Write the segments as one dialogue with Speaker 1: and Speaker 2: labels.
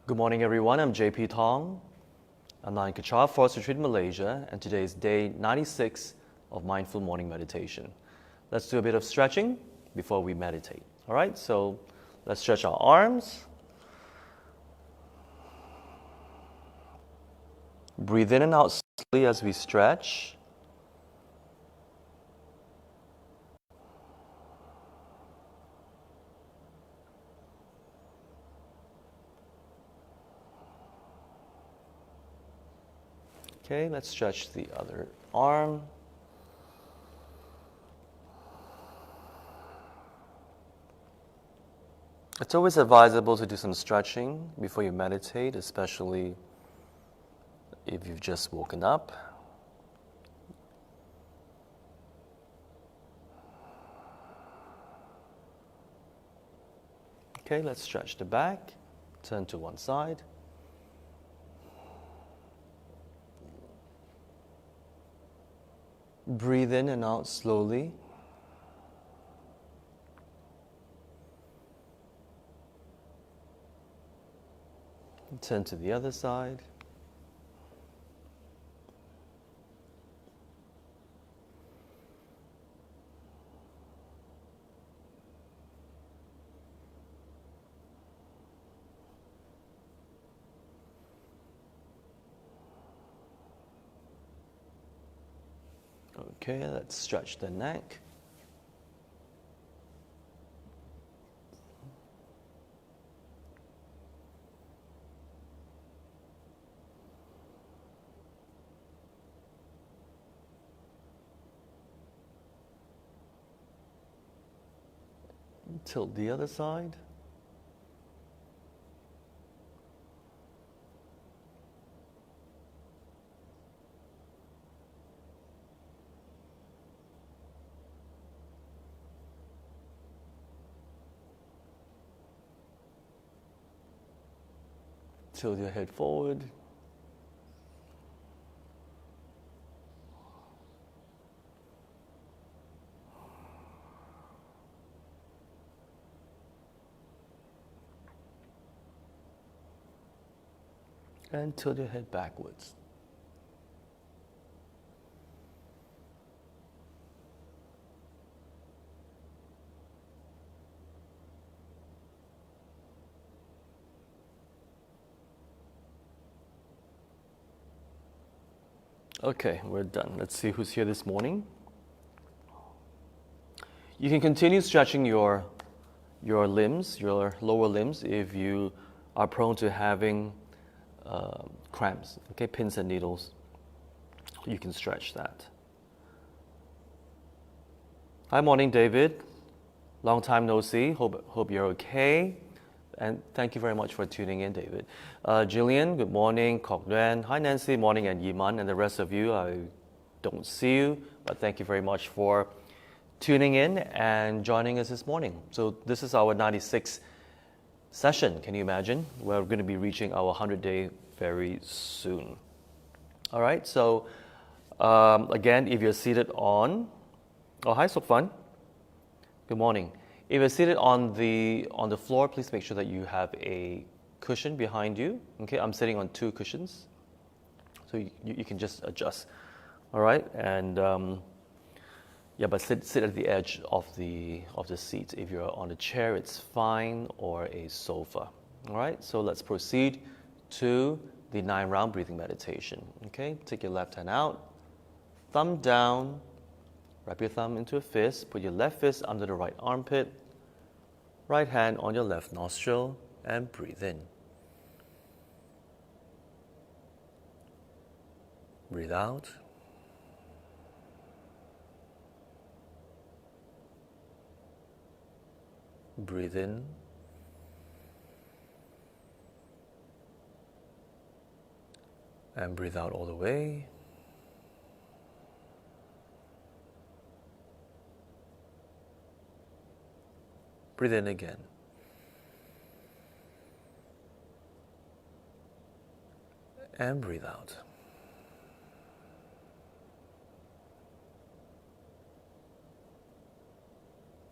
Speaker 1: Good morning, everyone. I'm JP Thong. I'm now in Kechara Forest Retreat, Malaysia, and today is day 96 of Mindful Morning Meditation. Let's do a bit of stretching before we meditate. All right, so let's stretch our arms. Breathe in and out slowly as we stretch. Okay, let's stretch the other arm. It's always advisable to do some stretching before you meditate, especially if you've just woken up. Okay, let's stretch the back, turn to one side. Breathe in and out slowly. Turn to the other side. Okay, let's stretch the neck. Tilt the other side. Tilt your head forward. And tilt your head backwards. Okay, we're done. Let's see who's here this morning. You can continue stretching your limbs, your lower limbs, if you are prone to having cramps, okay, pins and needles. You can stretch that. Hi, morning, David. Long time no see. Hope you're okay. And thank you very much for tuning in, David. Jillian, good morning. Kok Nguyen. Hi, Nancy. Morning, and Yiman. And the rest of you, I don't see you, but thank you very much for tuning in and joining us this morning. So this is our 96th session. Can you imagine? We're going to be reaching our 100-day very soon. All right. So again, if you're seated on, oh hi, Sokfan. Good morning. If you're seated on the floor, please make sure that you have a cushion behind you. Okay, I'm sitting on two cushions, so you can just adjust. All right, and yeah, but sit at the edge of the seat. If you're on a chair, it's fine, or a sofa. All right, so let's proceed to the 9-round breathing meditation. Okay, take your left hand out, thumb down, wrap your thumb into a fist, put your left fist under the right armpit, right hand on your left nostril, and breathe in. Breathe out. Breathe in. And breathe out all the way. Breathe in again. And breathe out.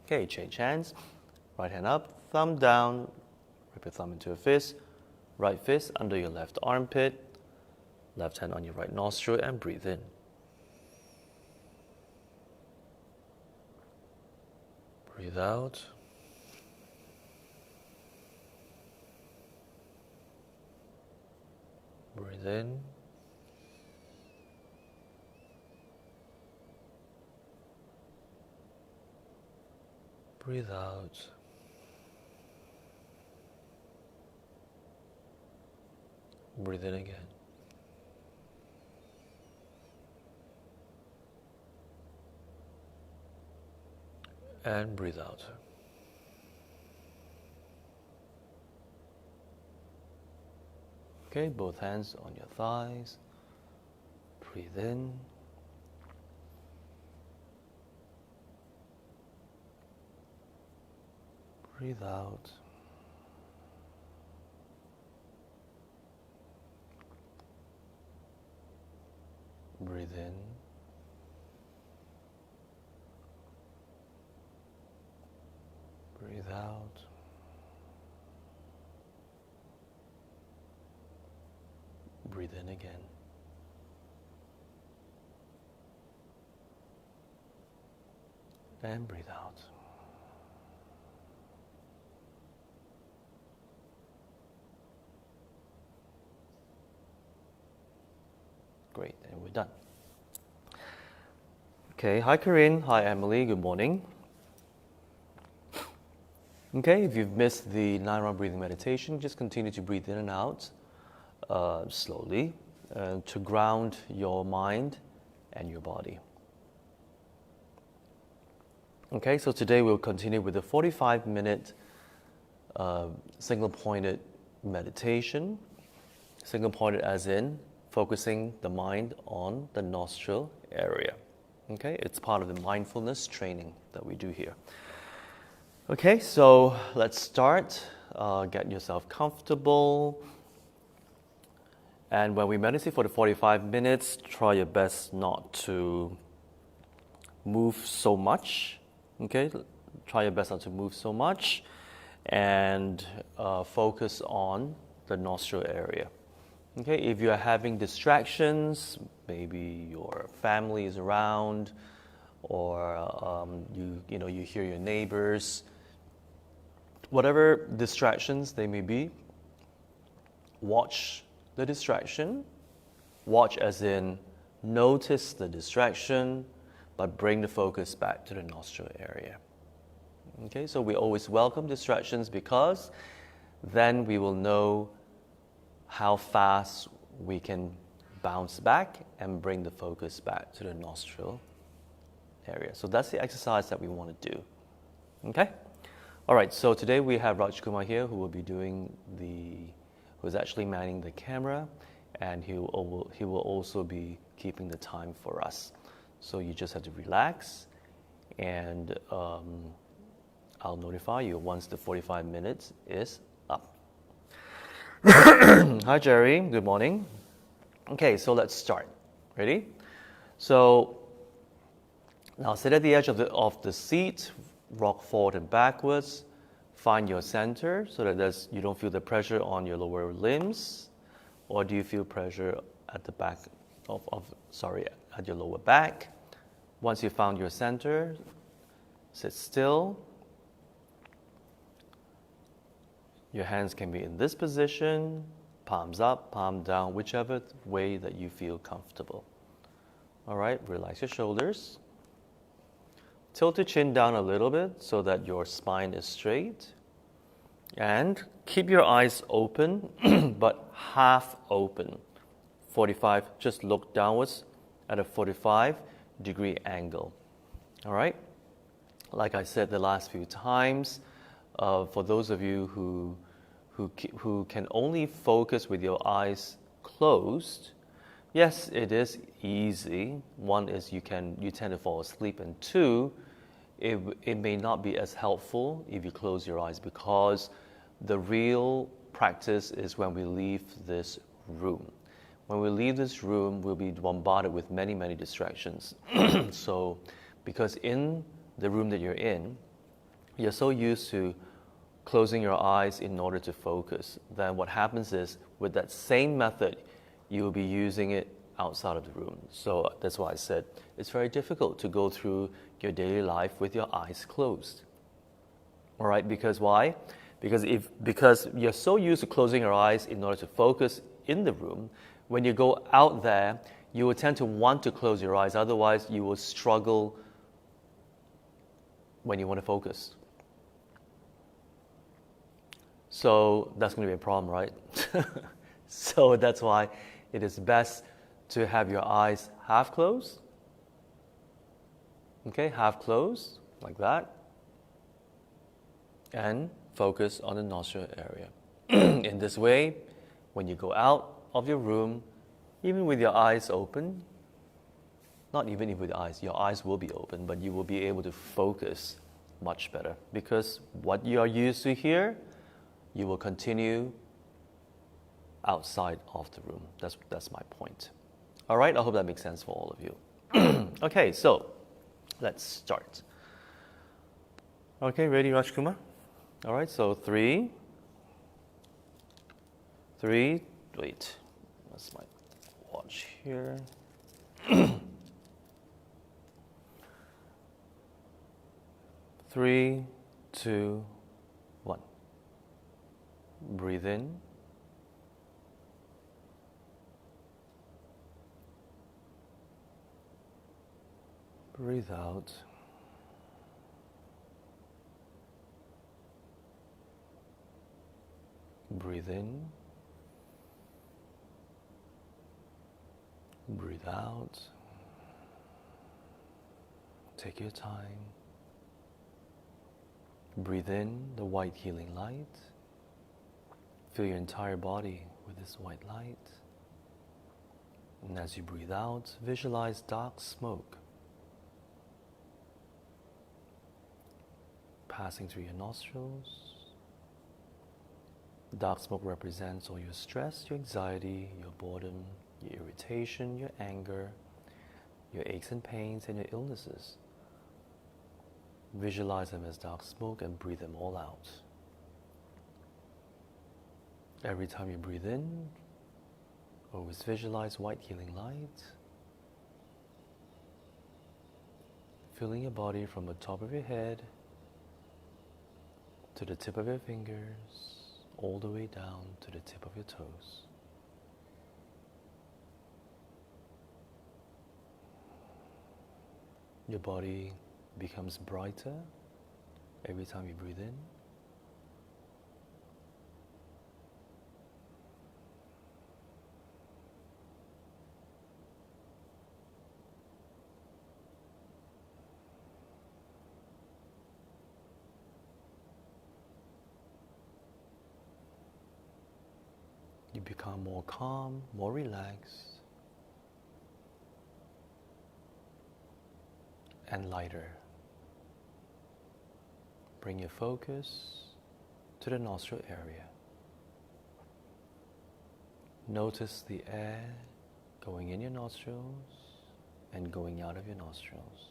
Speaker 1: Okay, change hands. Right hand up, thumb down, wrap your thumb into a fist. Right fist under your left armpit, left hand on your right nostril, and breathe in. Breathe out. Breathe in. Breathe out. Breathe in again. And breathe out. Okay, both hands on your thighs. Breathe in. Breathe out. Breathe in. Breathe out. Breathe in again. And breathe out. Great, and we're done. Okay, hi Corinne, hi Emily, good morning. Okay, if you've missed the 9-round breathing meditation, just continue to breathe in and out slowly to ground your mind and your body. Okay, so today we'll continue with the 45-minute single-pointed meditation. Single-pointed as in focusing the mind on the nostril area. Okay, it's part of the mindfulness training that we do here. Okay, so let's start. Get yourself comfortable. And when we meditate for the 45 minutes, try your best not to move so much. Okay, try your best not to move so much and focus on the nostril area. Okay, if you're having distractions, maybe your family is around, or you hear your neighbors, whatever distractions they may be, watch the distraction. Watch as in notice the distraction, but bring the focus back to the nostril area. Okay, so we always welcome distractions because then we will know how fast we can bounce back and bring the focus back to the nostril area. So that's the exercise that we want to do. Okay? All right, so today we have Raj Kumar here who will be who's actually manning the camera, and he will also be keeping the time for us. So you just have to relax, and I'll notify you once the 45 minutes is up. Hi, Jerry. Good morning. Okay, so let's start. Ready? So now sit at the edge of the seat, rock forward and backwards. Find your center so that you don't feel the pressure on your lower limbs, or do you feel pressure at the back at your lower back? Once you found your center, sit still. Your hands can be in this position, palms up, palm down, whichever way that you feel comfortable. All right, relax your shoulders. Tilt your chin down a little bit so that your spine is straight. And keep your eyes open, but half open. 45, just look downwards at a 45-degree angle. All right? Like I said the last few times, for those of you who can only focus with your eyes closed, yes, it is easy. One is you tend to fall asleep, and two, it may not be as helpful if you close your eyes, because the real practice is when we leave this room. When we leave this room, we'll be bombarded with many, many distractions. So, because in the room that you're in, you're so used to closing your eyes in order to focus, then what happens is with that same method, you will be using it outside of the room. So that's why I said it's very difficult to go through your daily life with your eyes closed. All right, because why? Because you're so used to closing your eyes in order to focus in the room, when you go out there, you will tend to want to close your eyes. Otherwise, you will struggle when you want to focus. So that's going to be a problem, right? So that's why it is best to have your eyes half closed. Okay, half closed, like that. And focus on the nostril area. In this way, when you go out of your room, even with your eyes open, not even with your eyes will be open, but you will be able to focus much better. Because what you are used to here, you will continue outside of the room. That's my point. All right, I hope that makes sense for all of you. Okay, so let's start. Okay, ready, Rajkumar? All right, so three, wait, that's my watch here. 3, 2, 1. Breathe in. Breathe out. Breathe in. Breathe out. Take your time. Breathe in the white healing light. Fill your entire body with this white light. And as you breathe out, visualize dark smoke passing through your nostrils. Dark smoke represents all your stress, your anxiety, your boredom, your irritation, your anger, your aches and pains, and your illnesses. Visualize them as dark smoke and breathe them all out. Every time you breathe in, always visualize white healing light, filling your body from the top of your head to the tip of your fingers, all the way down to the tip of your toes. Your body becomes brighter every time you breathe in. You become more calm, more relaxed, and lighter. Bring your focus to the nostril area. Notice the air going in your nostrils and going out of your nostrils.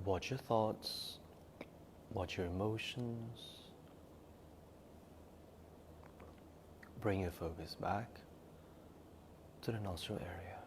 Speaker 1: Watch your thoughts, watch your emotions. Bring your focus back to the nostril area.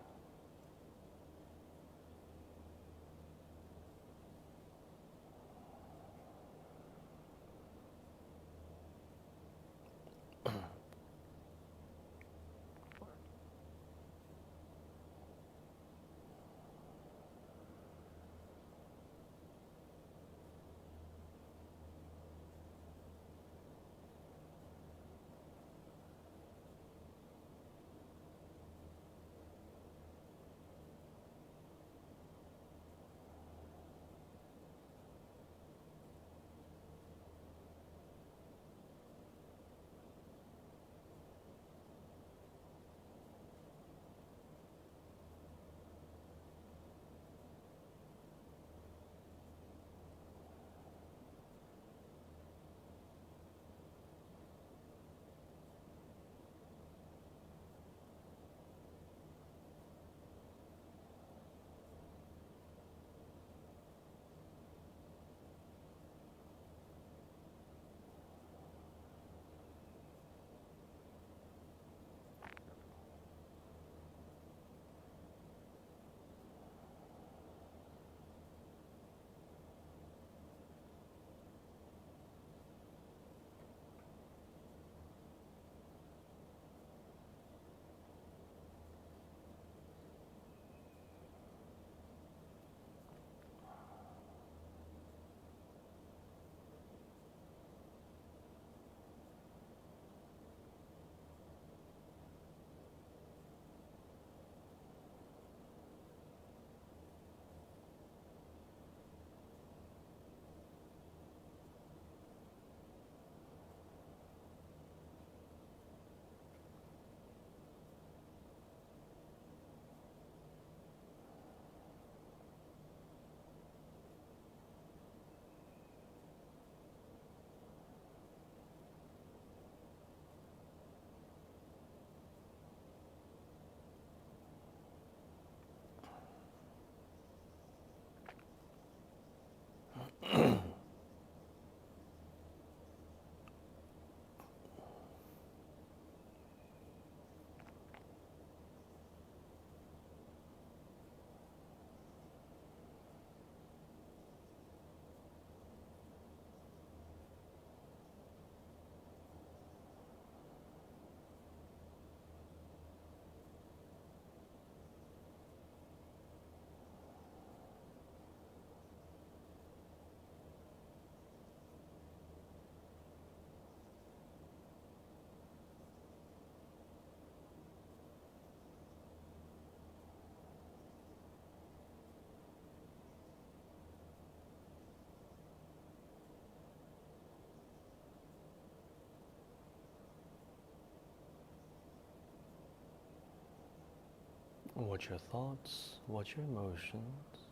Speaker 1: Watch your thoughts, watch your emotions,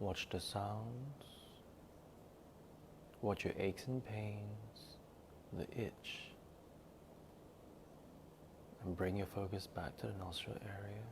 Speaker 1: watch the sounds, watch your aches and pains, the itch, and bring your focus back to the nostril area.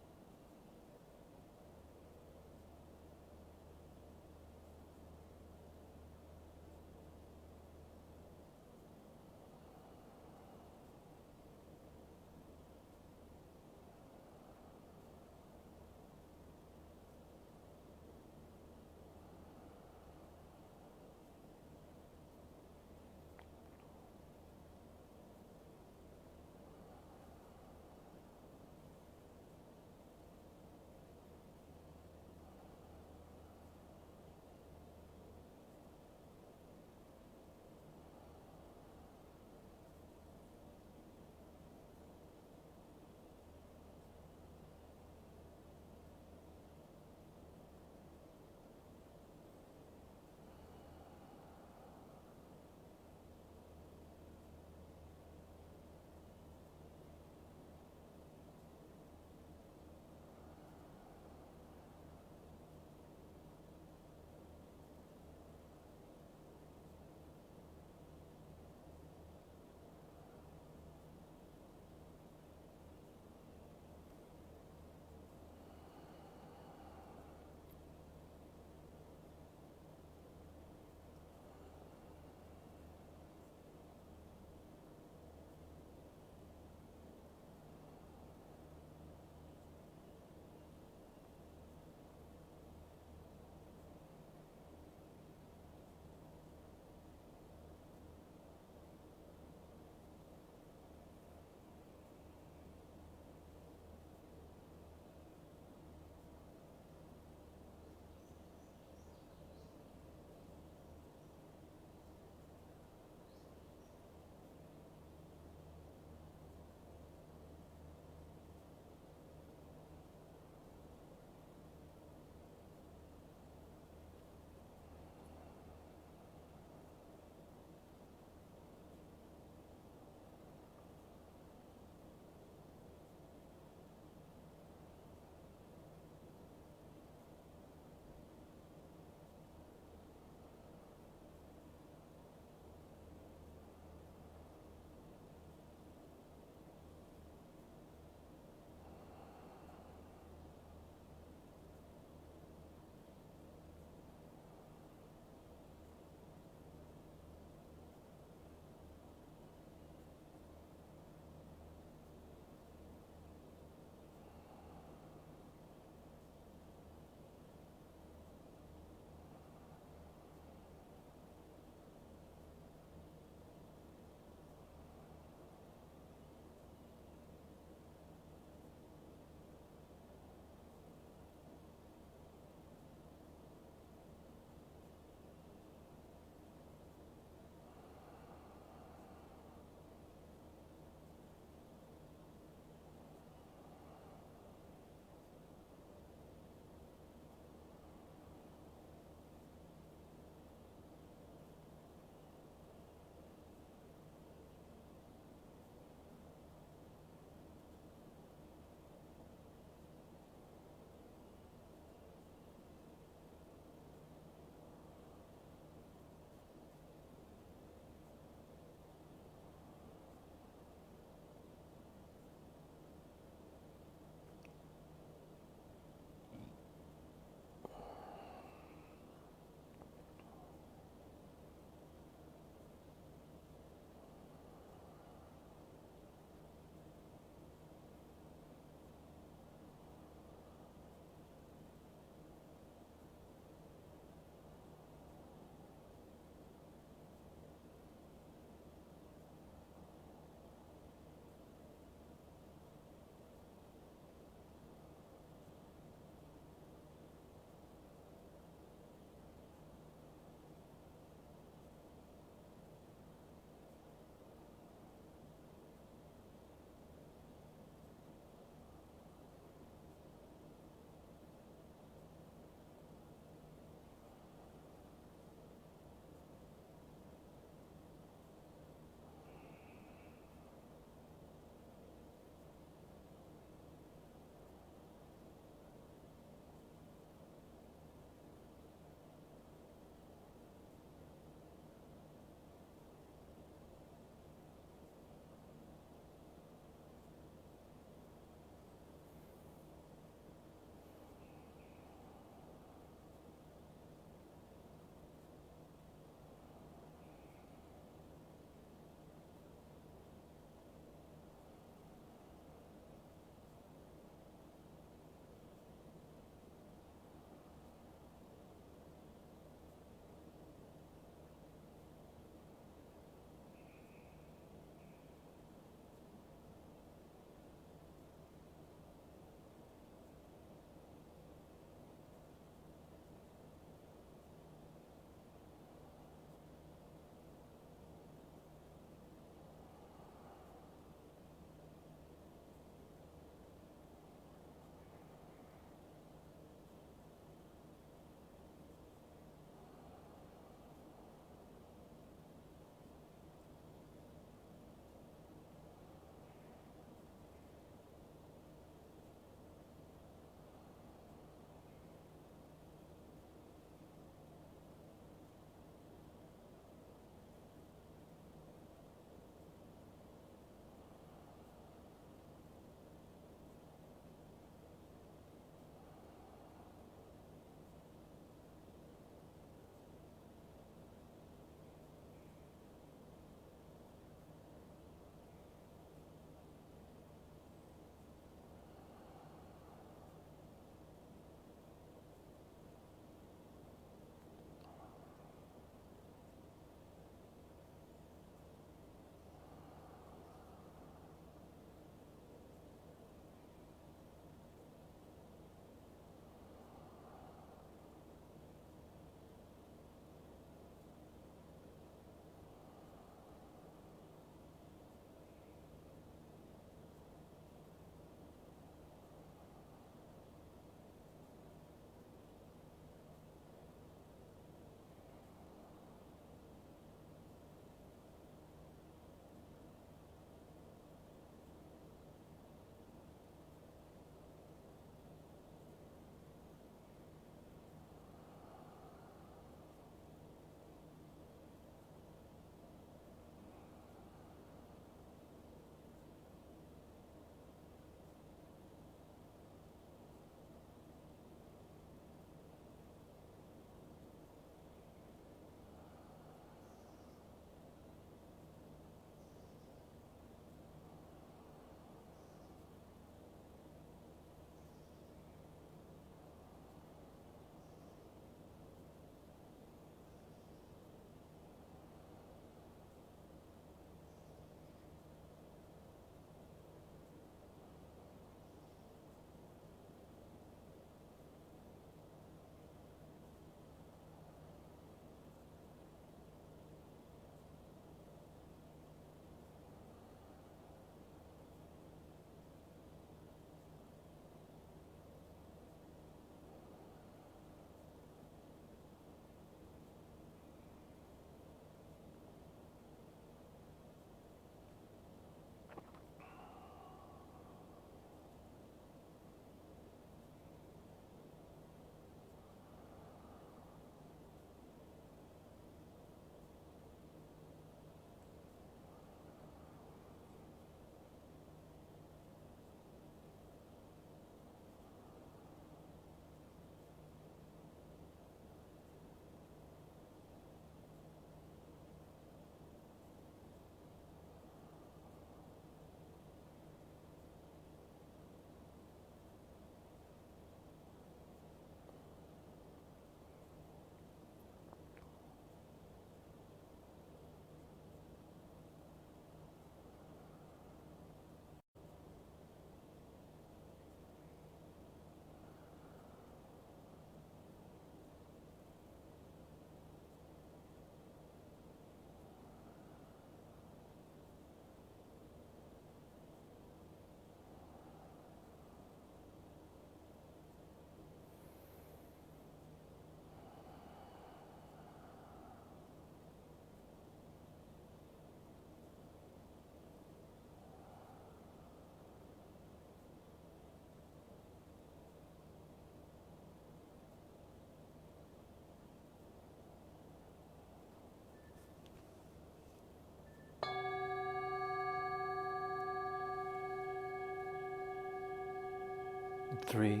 Speaker 1: 3,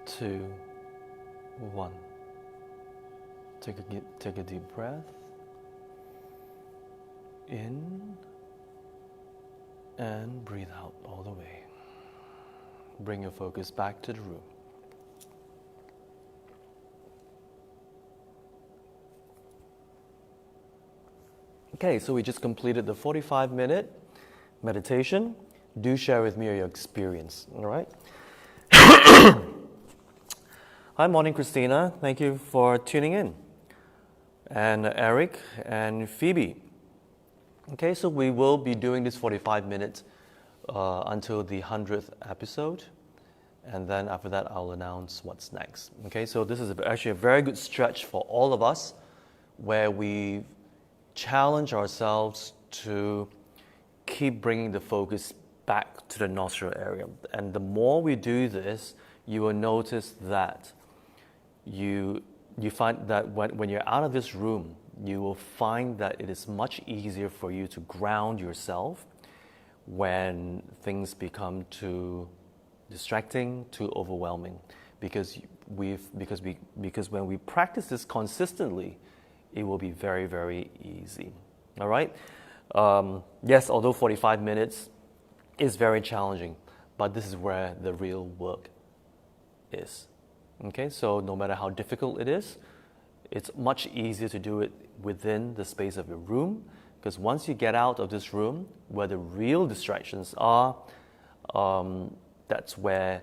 Speaker 1: 2, 1. Take a deep breath. In and breathe out all the way. Bring your focus back to the room. Okay, so we just completed the 45-minute meditation. Do share with me your experience, all right? Hi, morning, Christina. Thank you for tuning in. And Eric and Phoebe. Okay, so we will be doing this 45 minutes until the 100th episode. And then after that, I'll announce what's next. Okay, so this is actually a very good stretch for all of us where we challenge ourselves to keep bringing the focus back to the nostril area. And the more we do this, you will notice that you find that when you're out of this room, you will find that it is much easier for you to ground yourself when things become too distracting, too overwhelming. Because when we practice this consistently, it will be very, very easy. All right? Yes, although 45 minutes is very challenging, but this is where the real work is. Okay, so no matter how difficult it is, it's much easier to do it within the space of your room, because once you get out of this room, where the real distractions are, that's where,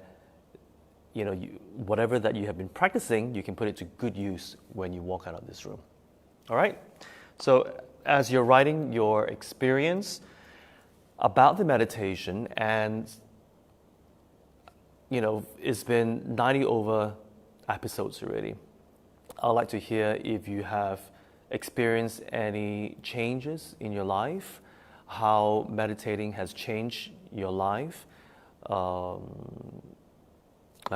Speaker 1: whatever that you have been practicing, you can put it to good use when you walk out of this room. All right? So as you're writing your experience about the meditation, and it's been 90 over episodes already, I'd like to hear if you have experienced any changes in your life, how meditating has changed your life. Let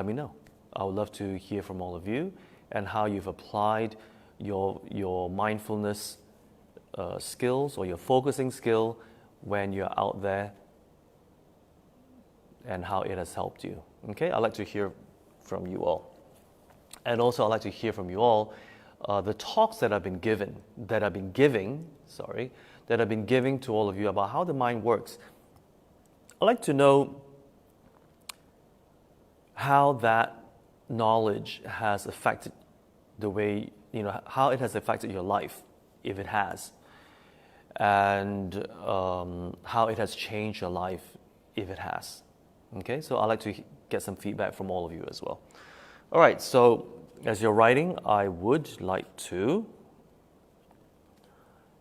Speaker 1: me know. I would love to hear from all of you and how you've applied your mindfulness skills or your focusing skill when you're out there, and how it has helped you. Okay, I'd like to hear from you all. And also I'd like to hear from you all the talks that I've been giving to all of you about how the mind works. I'd like to know how that knowledge has affected the way, how it has affected your life, if it has, and how it has changed your life, if it has. Okay, so I'd like to get some feedback from all of you as well. All right, so as you're writing, I would like to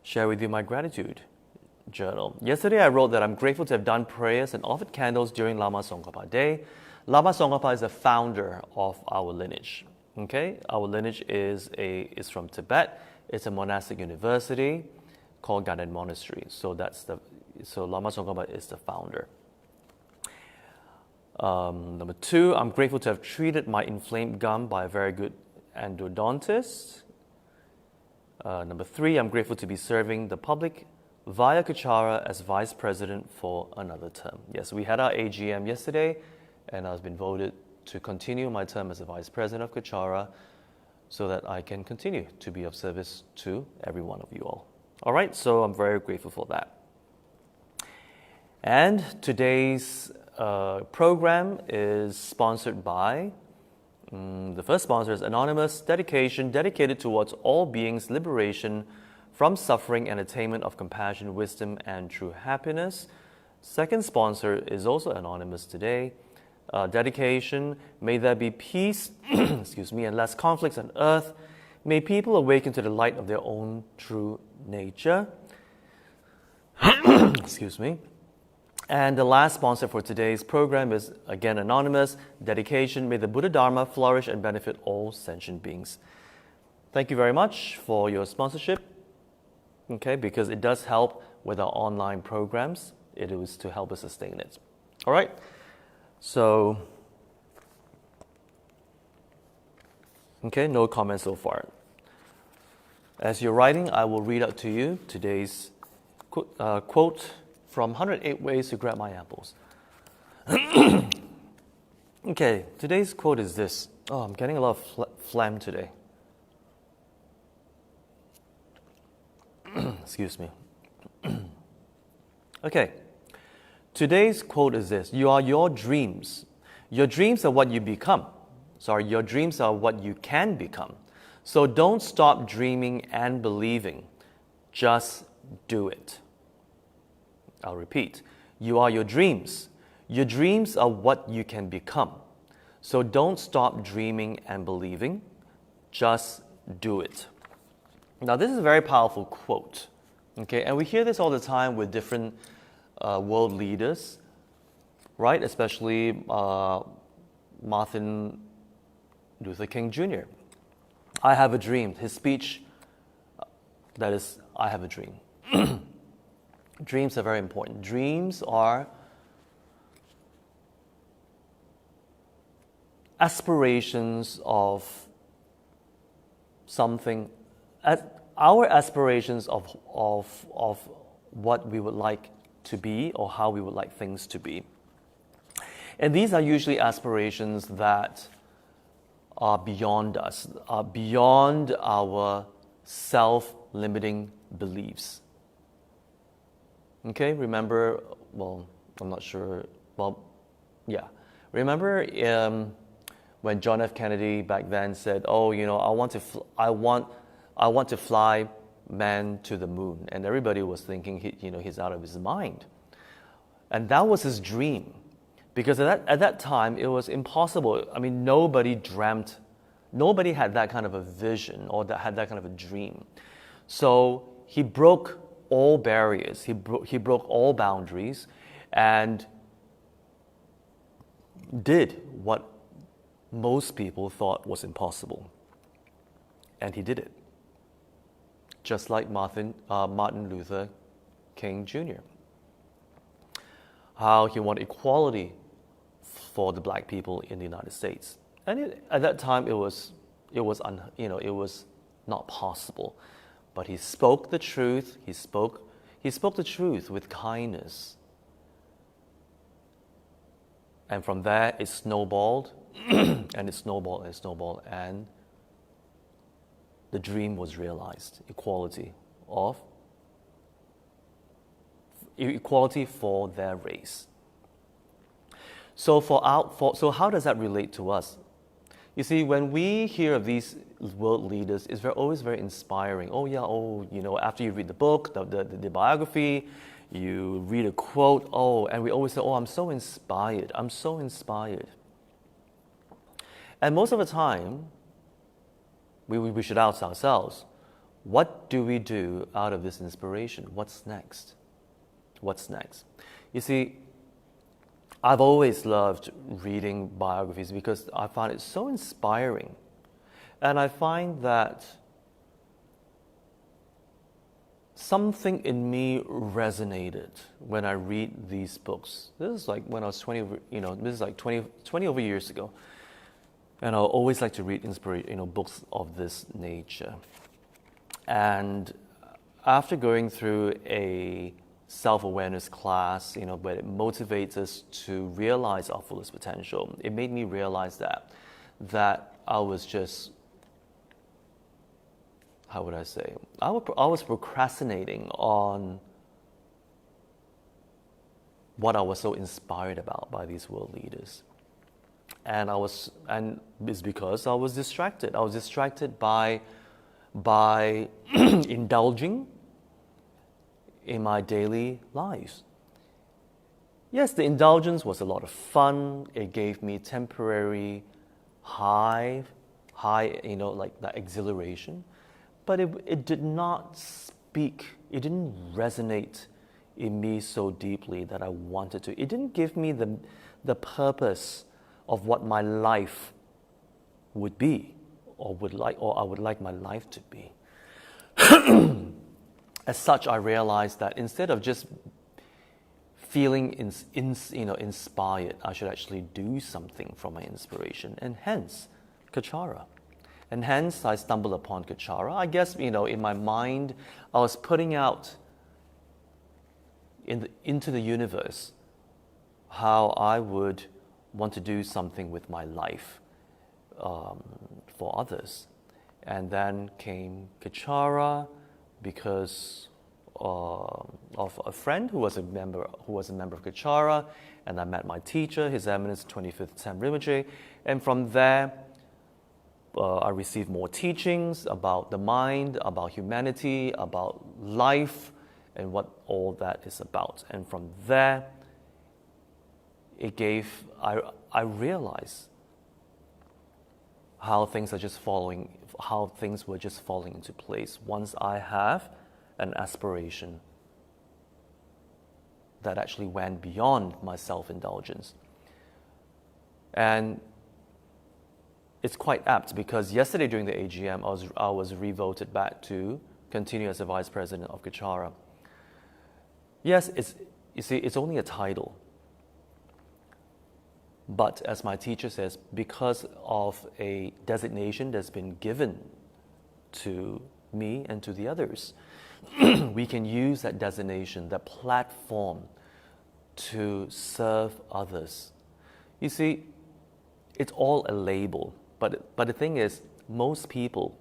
Speaker 1: share with you my gratitude journal. Yesterday, I wrote that I'm grateful to have done prayers and offered candles during Lama Tsongkhapa Day. Lama Tsongkhapa is the founder of our lineage. Okay, our lineage is from Tibet. It's a monastic university called Garden Monastery. So Lama Tsongkhapa is the founder. Number 2, I'm grateful to have treated my inflamed gum by a very good endodontist. Number 3, I'm grateful to be serving the public via Kechara as vice president for another term. Yes, we had our AGM yesterday, and I've been voted to continue my term as the vice president of Kechara so that I can continue to be of service to every one of you all. All right, so I'm very grateful for that. And today's program is sponsored by, the first sponsor is Anonymous Dedication, dedicated towards all beings' liberation from suffering and attainment of compassion, wisdom, and true happiness. Second sponsor is also Anonymous today. Dedication, may there be peace and less conflicts on earth. May people awaken to the light of their own true nature. Excuse me. And the last sponsor for today's program is, again, Anonymous Dedication. May the Buddha Dharma flourish and benefit all sentient beings. Thank you very much for your sponsorship, okay, because it does help with our online programs. It is to help us sustain it. All right, so, okay, no comments so far. As you're writing, I will read out to you today's quote from 108 Ways to Grab My Apples. Okay, today's quote is this. Oh, I'm getting a lot of phlegm today. Excuse me. Okay, today's quote is this. You are your dreams. Your dreams are what you become. Sorry, your dreams are what you can become. So don't stop dreaming and believing. Just do it. I'll repeat. You are your dreams. Your dreams are what you can become. So don't stop dreaming and believing. Just do it. Now, this is a very powerful quote. Okay, and we hear this all the time with different world leaders, right? Especially Martin Luther King Jr. I have a dream. His speech, that is, I have a dream. Dreams are very important. Dreams are aspirations of something, our aspirations of what we would like to be or how we would like things to be. And these are usually aspirations that are beyond us, are beyond our self-limiting beliefs. Okay, remember, well, I'm not sure, well, yeah. Remember when John F. Kennedy back then said, "Oh, you know, I want to fly man to the moon," and everybody was thinking, he's out of his mind, and that was his dream, because at that time it was impossible. I mean, nobody had that kind of a vision or had that kind of a dream. So he broke all barriers. He broke all boundaries, and did what most people thought was impossible. And he did it. Just like Martin Luther King Jr. How he wanted equality for the black people in the United States. And at that time it was not possible. But he spoke the truth. He spoke the truth with kindness. And from there, it snowballed, and it snowballed, and it snowballed, and the dream was realized: equality for their race. So how does that relate to us? You see, when we hear of these world leaders, it's always very inspiring. After you read the book, the biography, you read a quote, and we always say, I'm so inspired. I'm so inspired. And most of the time, we should ask ourselves, what do we do out of this inspiration? What's next? What's next? You see, I've always loved reading biographies because I find it so inspiring. And I find that something in me resonated when I read these books. This is like when I was 20, this is like 20 over years ago. And I always like to read books of this nature. And after going through a self-awareness class, where it motivates us to realize our fullest potential, it made me realize that I was just, how would I say? I was procrastinating on what I was so inspired about by these world leaders. And it's because I was distracted. I was distracted by indulging in my daily lives. Yes, the indulgence was a lot of fun. It gave me temporary high, like that exhilaration. But it did not speak. It didn't resonate in me so deeply that I wanted to. It didn't give me the purpose of what my life would be, or I would like my life to be. As such, I realized that instead of just feeling inspired, I should actually do something from my inspiration, and hence Kechara. And hence I stumbled upon Kechara. I guess, in my mind, I was putting out into the universe how I would want to do something with my life for others. And then came Kechara because of a friend who was a member of Kechara, and I met my teacher, His Eminence 25th Tam Rinpoche, and from there I received more teachings about the mind, about humanity, about life, and what all that is about. And from there, I realized how things were just falling into place once I have an aspiration that actually went beyond my self-indulgence. And it's quite apt because yesterday during the AGM, I was re-voted back to continue as the Vice President of Kechara. Yes, it's only a title. But as my teacher says, because of a designation that's been given to me and to the others, we can use that designation, that platform, to serve others. You see, it's all a label. But the thing is, most people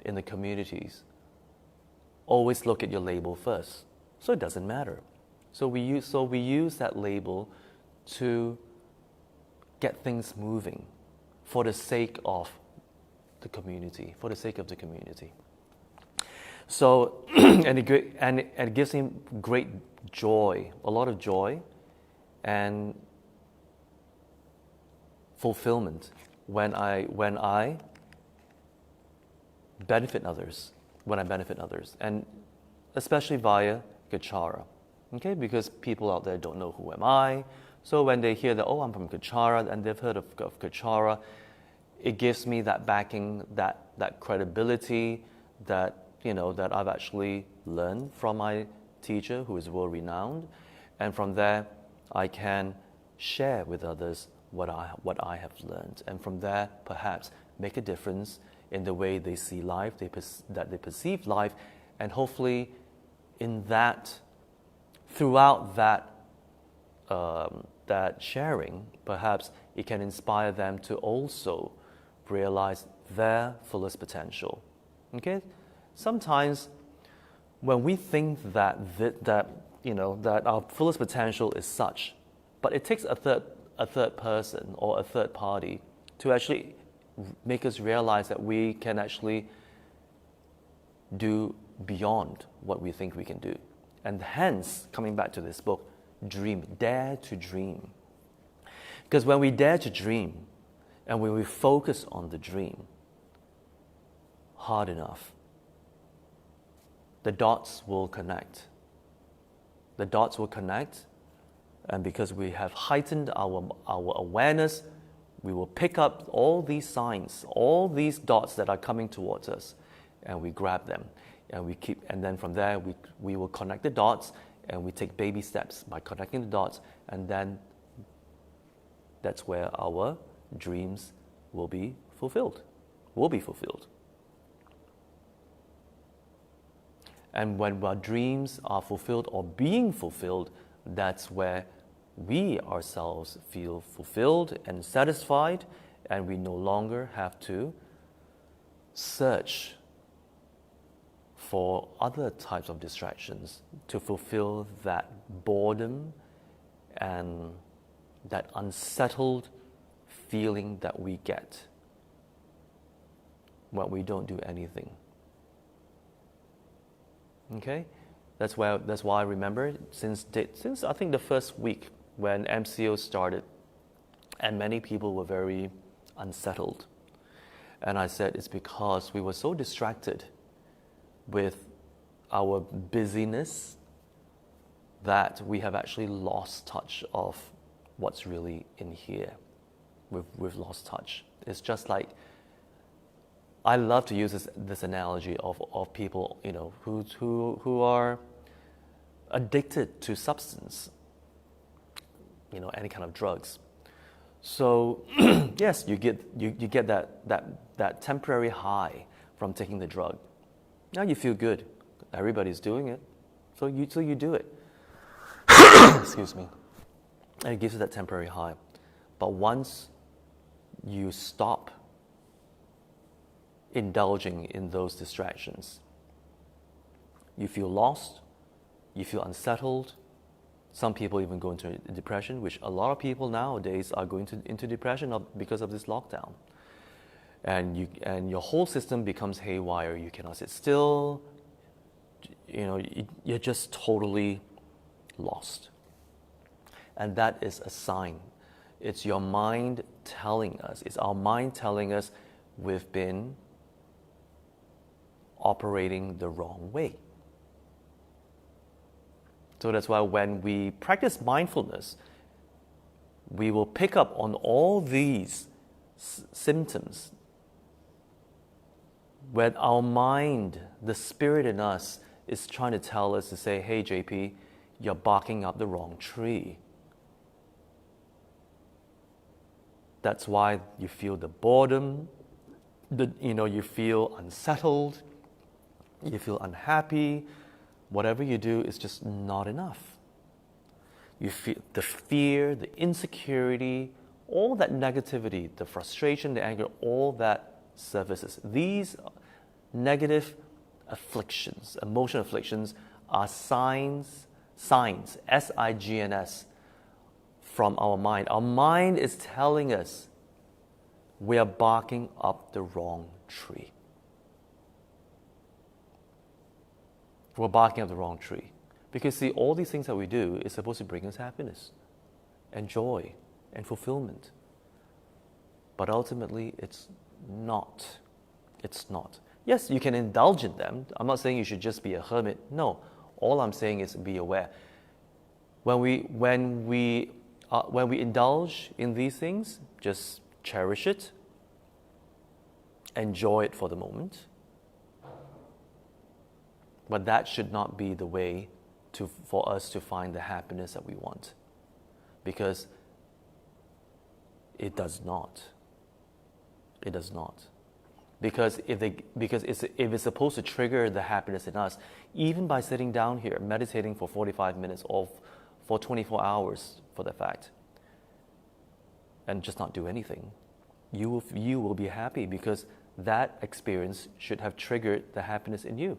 Speaker 1: in the communities always look at your label first. So it doesn't matter. So we use that label to get things moving for the sake of the community, So, and it gives him great joy, a lot of joy and fulfillment when I benefit others, and especially via Kechara, okay? Because people out there don't know who am I. So when they hear that, oh, I'm from Kechara, and they've heard of Kechara, it gives me that backing, that credibility, that I've actually learned from my teacher, who is world-renowned, and from there I can share with others what I have learned, and from there perhaps make a difference in the way they see life, that they perceive life, and hopefully in that, throughout that sharing, perhaps it can inspire them to also realize their fullest potential. Okay, sometimes when we think that our fullest potential is such, but it takes a third person or a third party to actually make us realize that we can actually do beyond what we think we can do. And hence, coming back to this book, dare to dream. Because when we dare to dream, and when we focus on the dream hard enough, the dots will connect. And because we have heightened our awareness, we will pick up all these signs, all these dots that are coming towards us, and we grab them, and then from there we will connect the dots, and we take baby steps by connecting the dots, and then that's where our dreams will be fulfilled. And when our dreams are fulfilled or being fulfilled, that's where we ourselves feel fulfilled and satisfied, and we no longer have to search for other types of distractions to fulfill that boredom and that unsettled feeling that we get when we don't do anything. Okay, that's why I remember since I think the first week when MCO started, and many people were very unsettled, and I said it's because we were so distracted with our busyness that we have actually lost touch of what's really in here. We've lost touch. It's just like, I love to use this analogy of people, who are addicted to substance, any kind of drugs. So yes, you get that temporary high from taking the drug. Now you feel good. Everybody's doing it, so you do it. Excuse me. And it gives you that temporary high. But once you stop indulging in those distractions, you feel lost, you feel unsettled. Some people even go into depression, which a lot of people nowadays are going into depression because of this lockdown. And your whole system becomes haywire. You cannot sit still. You're just totally lost. And that is a sign. It's your mind telling us. It's our mind telling us we've been operating the wrong way. So that's why when we practice mindfulness, we will pick up on all these symptoms. When our mind, the spirit in us, is trying to tell us to say, hey JP, you're barking up the wrong tree. That's why you feel the boredom, you feel unsettled, you feel unhappy. Whatever you do is just not enough. You feel the fear, the insecurity, all that negativity, the frustration, the anger, all that surfaces. These negative afflictions, emotional afflictions, are signs, S-I-G-N-S, from our mind. Our mind is telling us we are barking up the wrong tree. We're barking up the wrong tree. Because see, all these things that we do is supposed to bring us happiness and joy and fulfillment. But ultimately, it's not. It's not. Yes, you can indulge in them. I'm not saying you should just be a hermit. No, all I'm saying is be aware. When we indulge in these things, just cherish it, enjoy it for the moment. But that should not be the way for us to find the happiness that we want, because it does not. It does not. Because if it's supposed to trigger the happiness in us, even by sitting down here, meditating for 45 minutes or for 24 hours, for that fact, and just not do anything, you will be happy, because that experience should have triggered the happiness in you.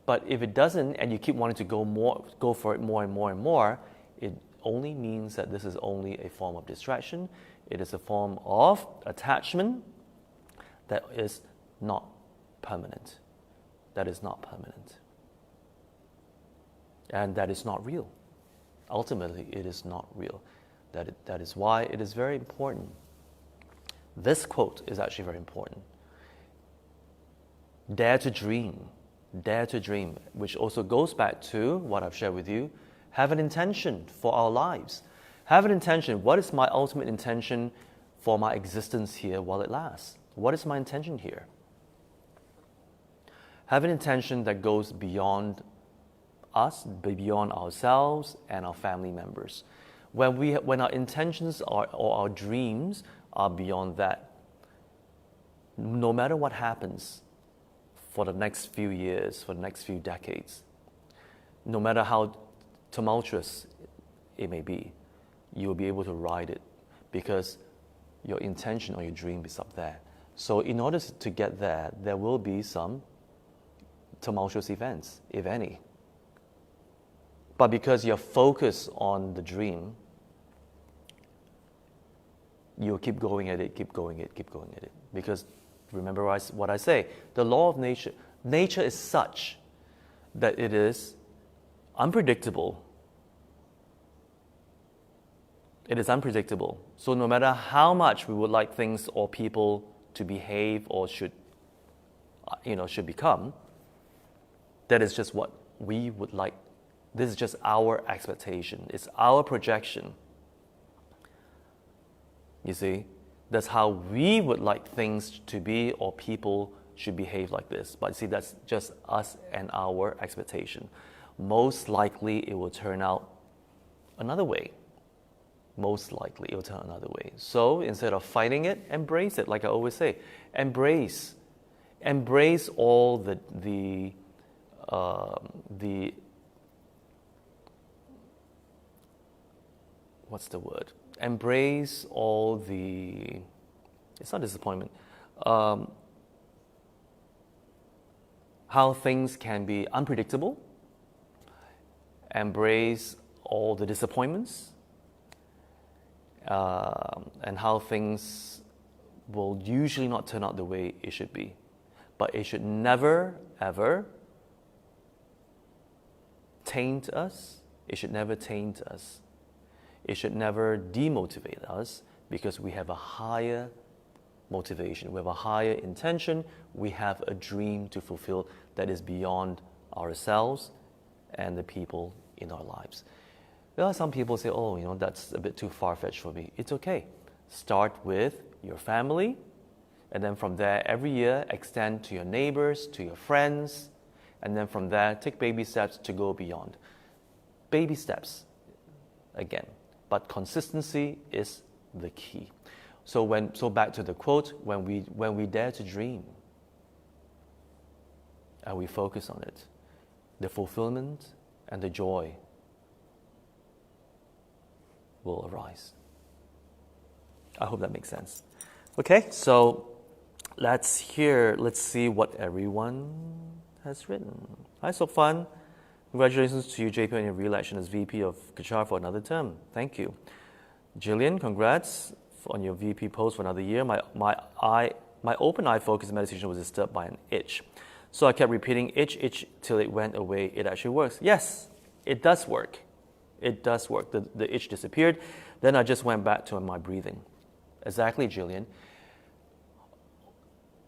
Speaker 1: But if it doesn't, and you keep wanting to go for it more and more and more, it only means that this is only a form of distraction. It is a form of attachment that is not permanent. That is not permanent. And that is not real. Ultimately, it is not real. That is why it is very important. This quote is actually very important. Dare to dream. Dare to dream, which also goes back to what I've shared with you. Have an intention for our lives. Have an intention. What is my ultimate intention for my existence here while it lasts? What is my intention here? Have an intention that goes beyond us, beyond ourselves and our family members. When our intentions or our dreams are beyond that, no matter what happens for the next few years, for the next few decades, no matter how tumultuous it may be, you will be able to ride it, because your intention or your dream is up there. So in order to get there, there will be some tumultuous events, if any. But because you're focused on the dream, you'll keep going at it, keep going at it. Because remember what I say, the law of nature is such that it is unpredictable. It is unpredictable. So no matter how much we would like things or people to behave or should become, that is just what we would like. This is just our expectation. It's our projection. You see, that's how we would like things to be, or people should behave like this. But see, that's just us and our expectation. Most likely it will turn out another way. Most likely it will turn out another way. So instead of fighting it, embrace it. Like I always say, embrace all the what's the word? Embrace all the, it's not disappointment, how things can be unpredictable. Embrace all the disappointments, and how things will usually not turn out the way it should be. But it should never, ever taint us. It should never taint us. It should never demotivate us, because we have a higher motivation, we have a higher intention, we have a dream to fulfill that is beyond ourselves and the people in our lives. There are some people say, oh, that's a bit too far-fetched for me. It's okay. Start with your family, and then from there, every year, extend to your neighbors, to your friends, and then from there, take baby steps to go beyond. Baby steps, again, but consistency is the key. So back to the quote, when we dare to dream, and we focus on it, the fulfillment and the joy will arise. I hope that makes sense. Okay, so let's see what everyone has written. Hi, so fun. Congratulations to you, JP, on your re-election as VP of Kechara for another term. Thank you. Jillian, congrats on your VP post for another year. My open eye focus meditation was disturbed by an itch. So I kept repeating itch till it went away. It actually works. Yes, it does work. It does work. The itch disappeared. Then I just went back to my breathing. Exactly, Jillian.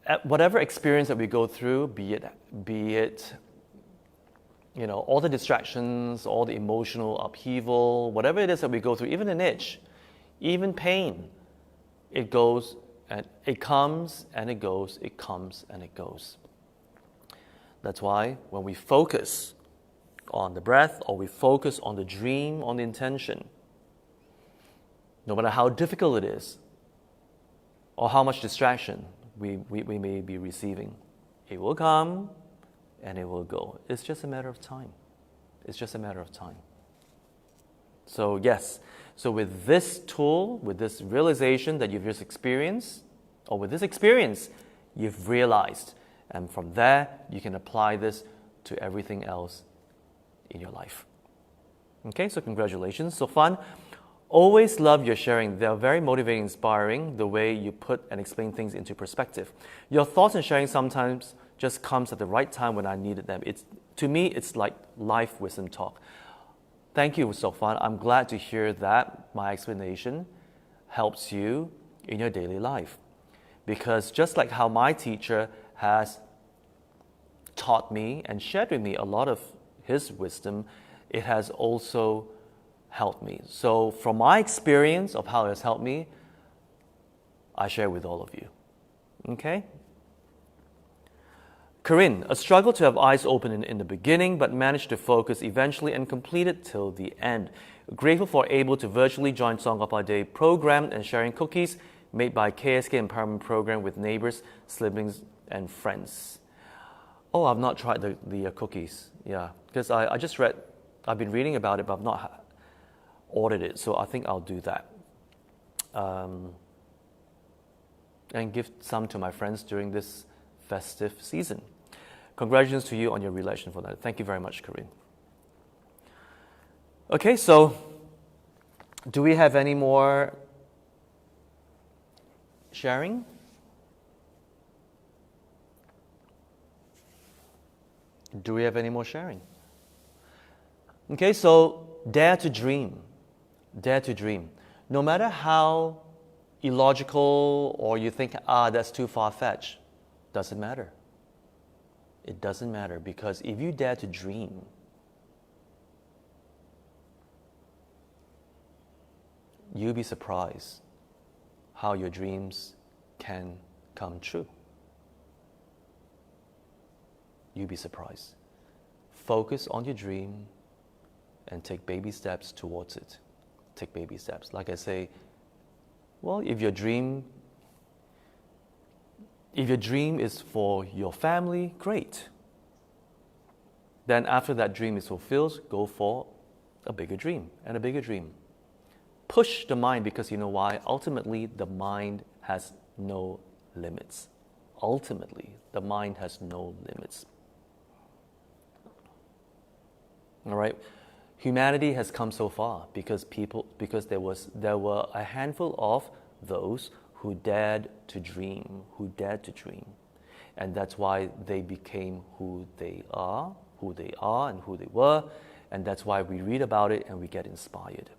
Speaker 1: At whatever experience that we go through, be it all the distractions, all the emotional upheaval, whatever it is that we go through, even an itch, even pain, it goes and it comes and it goes, it comes and it goes. That's why when we focus on the breath, or we focus on the dream, on the intention, no matter how difficult it is, or how much distraction we may be receiving, it will come and it will go. It's just a matter of time. It's just a matter of time. So yes, so with this tool, with this realization that you've just experienced, or with this experience, you've realized, and from there, you can apply this to everything else in your life. Okay, so congratulations, so fun. Always love your sharing. They're very motivating, inspiring, the way you put and explain things into perspective. Your thoughts and sharing sometimes just comes at the right time when I needed them. To me, it's like life wisdom talk. Thank you, so fun. I'm glad to hear that my explanation helps you in your daily life. Because just like how my teacher has taught me and shared with me a lot of his wisdom, it has also helped me. So from my experience of how it has helped me, I share with all of you. Okay? Corinne, a struggle to have eyes open in the beginning, but managed to focus eventually and complete it till the end. Grateful for able to virtually join Song of Our Day program and sharing cookies made by KSK Empowerment Program with neighbors, siblings, and friends. Oh, I've not tried the cookies. Yeah, because I've been reading about it, but I've not ordered it. So I think I'll do that. And give some to my friends during this festive season. Congratulations to you on your re-election for that. Thank you very much, Corinne. Okay, so do we have any more sharing? Do we have any more sharing? Okay, so dare to dream. Dare to dream. No matter how illogical or you think, that's too far-fetched, doesn't matter. It doesn't matter, because if you dare to dream, you'll be surprised how your dreams can come true. You'll be surprised. Focus on your dream and take baby steps towards it. Take baby steps. Like I say, well, if your dream is for your family, great. Then after that dream is fulfilled, go for a bigger dream and a bigger dream. push the mind because you know why? Ultimately, the mind has no limits. Ultimately, the mind has no limits. All right? Humanity has come so far because there were a handful of those who dared to dream, And that's why they became who they are and who they were, and that's why we read about it and we get inspired.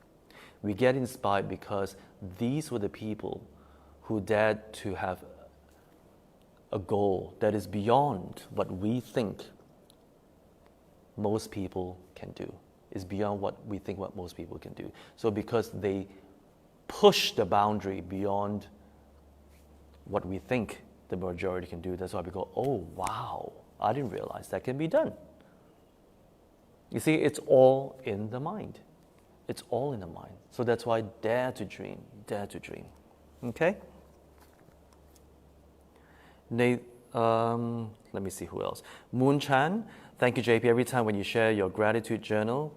Speaker 1: We get inspired because these were the people who dared to have a goal that is beyond what we think most people can do. Is beyond what we think what most people can do. So because they push the boundary beyond what we think the majority can do, that's why we go, oh wow, I didn't realize that can be done. You see, it's all in the mind. It's all in the mind. So that's why dare to dream. Okay? Let me see who else. Moon Chan, thank you, JP. Every time when you share your gratitude journal,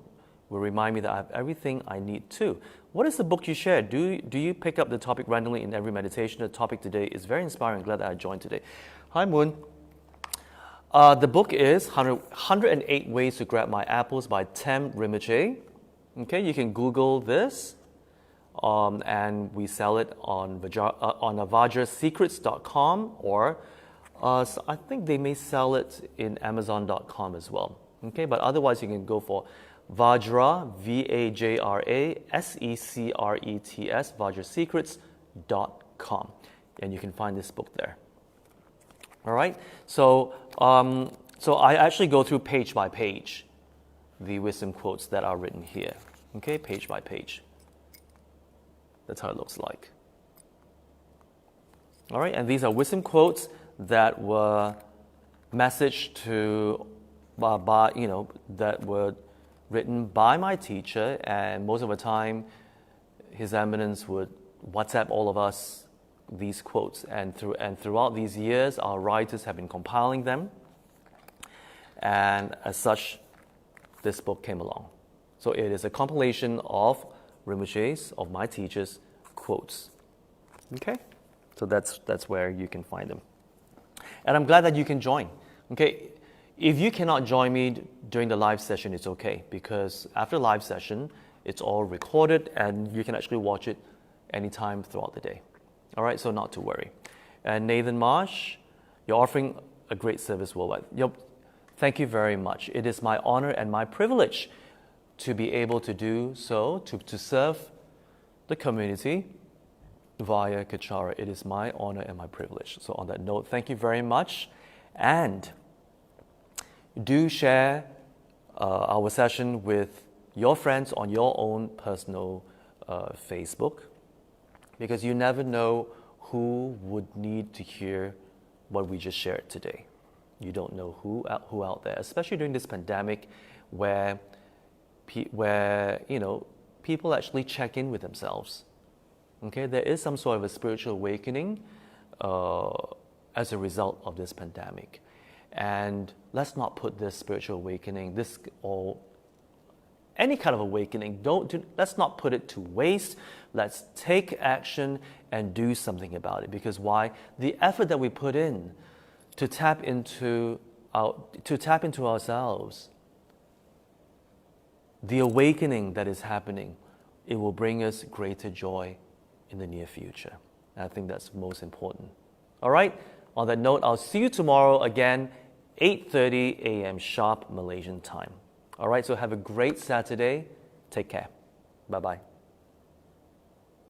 Speaker 1: will remind me that I have everything I need too. What is the book you shared? Do you pick up the topic randomly in every meditation? The topic today is very inspiring. Glad that I joined today. Hi, Moon. The book is 108 Ways to Grab My Apples by Tem Rinpoche. Okay, you can Google this, and we sell it on vajrasecrets.com, or so I think they may sell it in Amazon.com as well. Okay, but otherwise you can go for Vajra, VAJRA, vajrasecrets.com, and you can find this book there. All right, so I actually go through page by page the wisdom quotes that are written here. Okay, page by page. That's how it looks like. All right, and these are wisdom quotes that were messaged to that were written by my teacher, and most of the time His Eminence would WhatsApp all of us these quotes, and throughout these years our writers have been compiling them, and as such this book came along. So it is a compilation of Rinpoche's, of my teacher's quotes. Okay, so that's where you can find them, and I'm glad that you can join. Okay, if you cannot join me during the live session, it's okay, because after the live session, it's all recorded and you can actually watch it anytime throughout the day. All right, so not to worry. And Nathan Marsh, you're offering a great service worldwide. Thank you very much. It is my honor and my privilege to be able to do so, to serve the community via Kechara. It is my honor and my privilege. So on that note, thank you very much. And do share our session with your friends on your own personal Facebook, because you never know who would need to hear what we just shared today. You don't know who out there, especially during this pandemic, where people actually check in with themselves. Okay, there is some sort of a spiritual awakening as a result of this pandemic. And let's not put this spiritual awakening, any kind of awakening, let's not put it to waste. Let's take action and do something about it. Because why? The effort that we put in to tap into ourselves, the awakening that is happening, it will bring us greater joy in the near future. And I think that's most important. All right. On that note, I'll see you tomorrow again, 8:30 a.m. sharp Malaysian time. All right, so have a great Saturday. Take care. Bye-bye.